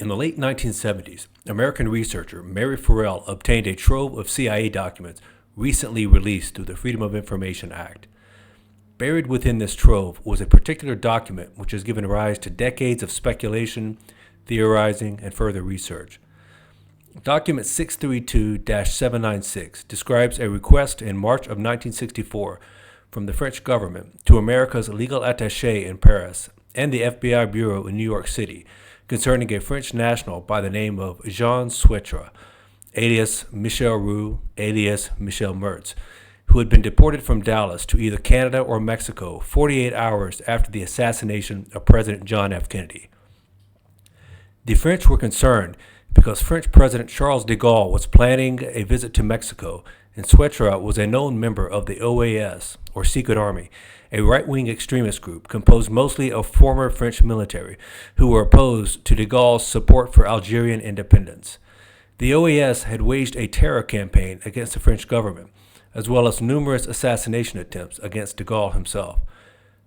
In the late 1970s, American researcher Mary Ferrell obtained a trove of CIA documents recently released through the Freedom of Information Act. Buried within this trove was a particular document which has given rise to decades of speculation, theorizing, and further research. Document 632-796 describes a request in March of 1964 from the French government to America's legal attaché in Paris and the FBI bureau in New York City concerning a French national by the name of Jean Souetre, alias Michel Roux, alias Michel Mertz, who had been deported from Dallas to either Canada or Mexico 48 hours after the assassination of President John F. Kennedy. The French were concerned because French President Charles de Gaulle was planning a visit to Mexico, and Souetre was a known member of the OAS, or Secret Army, a right-wing extremist group composed mostly of former French military who were opposed to de Gaulle's support for Algerian independence. The OAS had waged a terror campaign against the French government, as well as numerous assassination attempts against de Gaulle himself.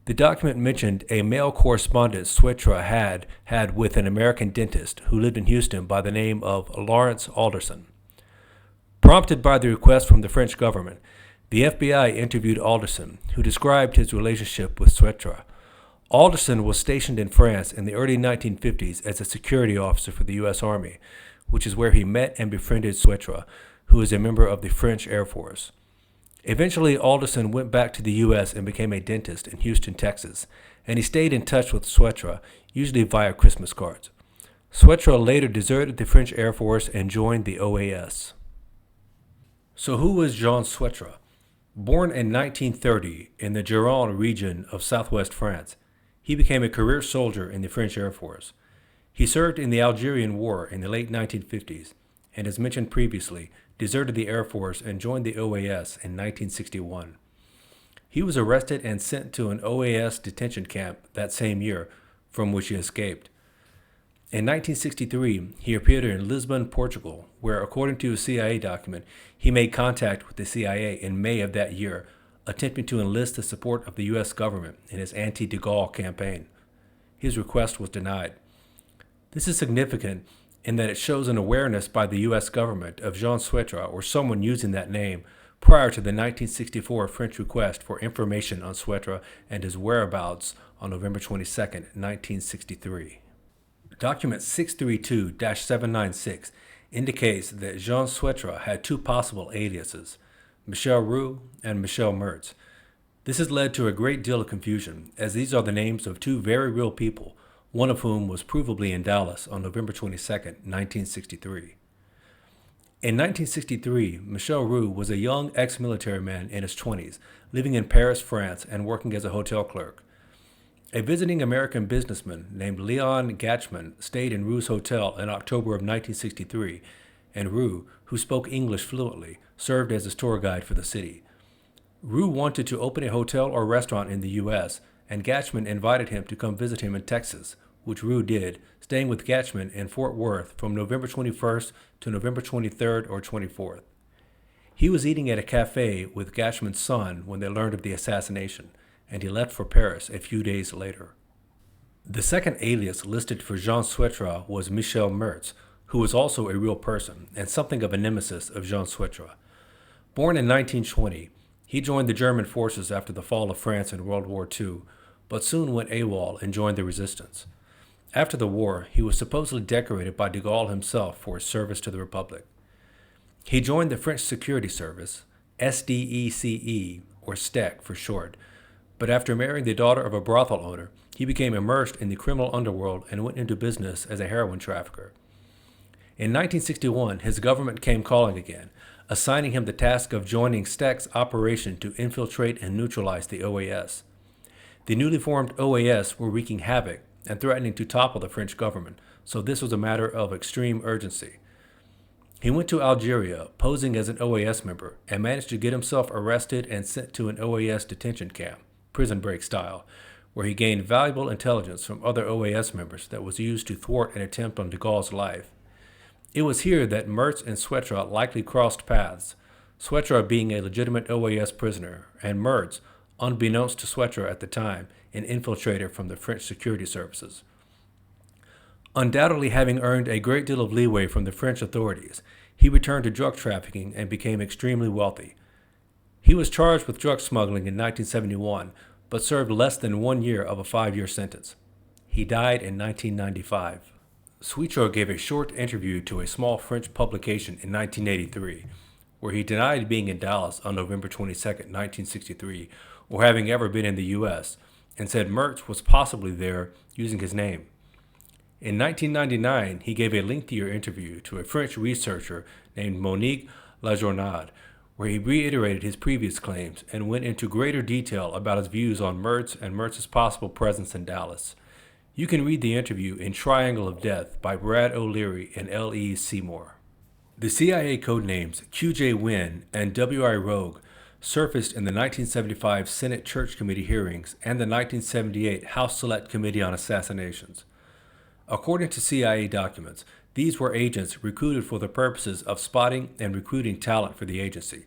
The document mentioned a mail correspondence Souetre had with an American dentist who lived in Houston by the name of Lawrence Alderson. Prompted by the request from the French government, the FBI interviewed Alderson, who described his relationship with Souetre. Alderson was stationed in France in the early 1950s as a security officer for the U.S. Army, which is where he met and befriended Souetre, who is a member of the French Air Force. Eventually, Alderson went back to the U.S. and became a dentist in Houston, Texas, and he stayed in touch with Souetre, usually via Christmas cards. Souetre later deserted the French Air Force and joined the OAS. So who was Jean Souetre? Born in 1930 in the Gironde region of southwest France, he became a career soldier in the French Air Force. He served in the Algerian War in the late 1950s, and as mentioned previously, deserted the Air Force and joined the OAS in 1961. He was arrested and sent to an OAS detention camp that same year, from which he escaped. In 1963, he appeared in Lisbon, Portugal, where, according to a CIA document, he made contact with the CIA in May of that year, attempting to enlist the support of the U.S. government in his anti-de Gaulle campaign. His request was denied. This is significant in that it shows an awareness by the U.S. government of Jean Souetre or someone using that name prior to the 1964 French request for information on Souetre and his whereabouts on November 22, 1963. Document 632-796 indicates that Jean Souetre had two possible aliases, Michel Roux and Michel Mertz. This has led to a great deal of confusion, as these are the names of two very real people, one of whom was provably in Dallas on November 22, 1963. In 1963, Michel Roux was a young ex-military man in his 20s, living in Paris, France, and working as a hotel clerk. A visiting American businessman named Leon Gatchman stayed in Roux's hotel in October of 1963, and Roux, who spoke English fluently, served as his tour guide for the city. Roux wanted to open a hotel or restaurant in the U.S., and Gatchman invited him to come visit him in Texas, which Roux did, staying with Gatchman in Fort Worth from November 21st to November 23rd or 24th. He was eating at a cafe with Gatchman's son when they learned of the assassination, and he left for Paris a few days later. The second alias listed for Jean Souetre was Michel Mertz, who was also a real person and something of a nemesis of Jean Souetre. Born in 1920, he joined the German forces after the fall of France in World War II, but soon went AWOL and joined the resistance. After the war, he was supposedly decorated by de Gaulle himself for his service to the Republic. He joined the French Security Service, SDECE, or STEC for short, but after marrying the daughter of a brothel owner, he became immersed in the criminal underworld and went into business as a heroin trafficker. In 1961, his government came calling again, assigning him the task of joining STEC's operation to infiltrate and neutralize the OAS. The newly formed OAS were wreaking havoc and threatening to topple the French government, so this was a matter of extreme urgency. He went to Algeria, posing as an OAS member, and managed to get himself arrested and sent to an OAS detention camp, prison break style, where he gained valuable intelligence from other OAS members that was used to thwart an attempt on de Gaulle's life. It was here that Mertz and Souetre likely crossed paths, Souetre being a legitimate OAS prisoner, and Mertz, unbeknownst to Souetre at the time, an infiltrator from the French security services. Undoubtedly having earned a great deal of leeway from the French authorities, he returned to drug trafficking and became extremely wealthy. He was charged with drug smuggling in 1971, but served less than 1 year of a 5-year sentence. He died in 1995. Souetre gave a short interview to a small French publication in 1983, where he denied being in Dallas on November 22, 1963, or having ever been in the U.S., and said Mertz was possibly there using his name. In 1999, he gave a lengthier interview to a French researcher named Monique Lajournade, where he reiterated his previous claims and went into greater detail about his views on Mertz and Mertz's possible presence in Dallas. You can read the interview in Triangle of Death by Brad O'Leary and L.E. Seymour. The CIA codenames QJ Win and W.I. Rogue surfaced in the 1975 Senate Church Committee hearings and the 1978 House Select Committee on Assassinations. According to CIA documents, these were agents recruited for the purposes of spotting and recruiting talent for the agency.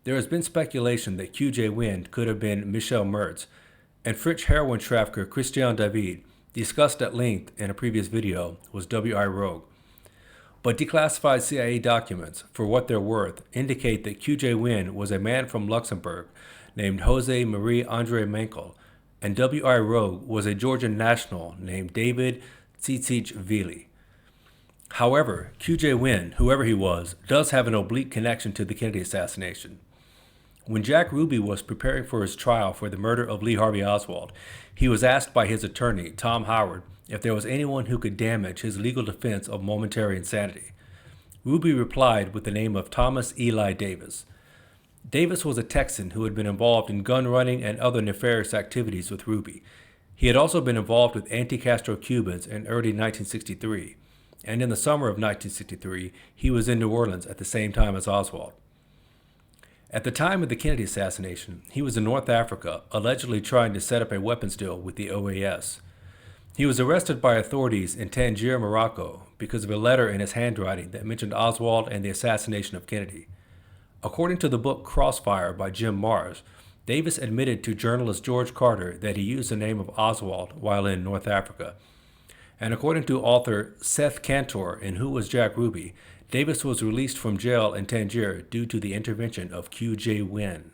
There has been speculation that QJ Win could have been Michel Mertz, and French heroin trafficker Christian David, discussed at length in a previous video, was W.I. Rogue. But declassified CIA documents, for what they're worth, indicate that QJ Win was a man from Luxembourg named Jose Marie Andre Menkel, and W.I. Rogue was a Georgian national named David Tsitsichvili. However, QJ Win, whoever he was, does have an oblique connection to the Kennedy assassination. When Jack Ruby was preparing for his trial for the murder of Lee Harvey Oswald, he was asked by his attorney, Tom Howard, if there was anyone who could damage his legal defense of momentary insanity. Ruby replied with the name of Thomas Eli Davis. Davis was a Texan who had been involved in gun running and other nefarious activities with Ruby. He had also been involved with anti-Castro Cubans in early 1963, and in the summer of 1963, he was in New Orleans at the same time as Oswald. At the time of the Kennedy assassination, he was in North Africa, allegedly trying to set up a weapons deal with the OAS. He was arrested by authorities in Tangier, Morocco, because of a letter in his handwriting that mentioned Oswald and the assassination of Kennedy. According to the book Crossfire by Jim Marrs, Davis admitted to journalist George Carter that he used the name of Oswald while in North Africa. And according to author Seth Cantor in Who Was Jack Ruby, Davis was released from jail in Tangier due to the intervention of QJ Win.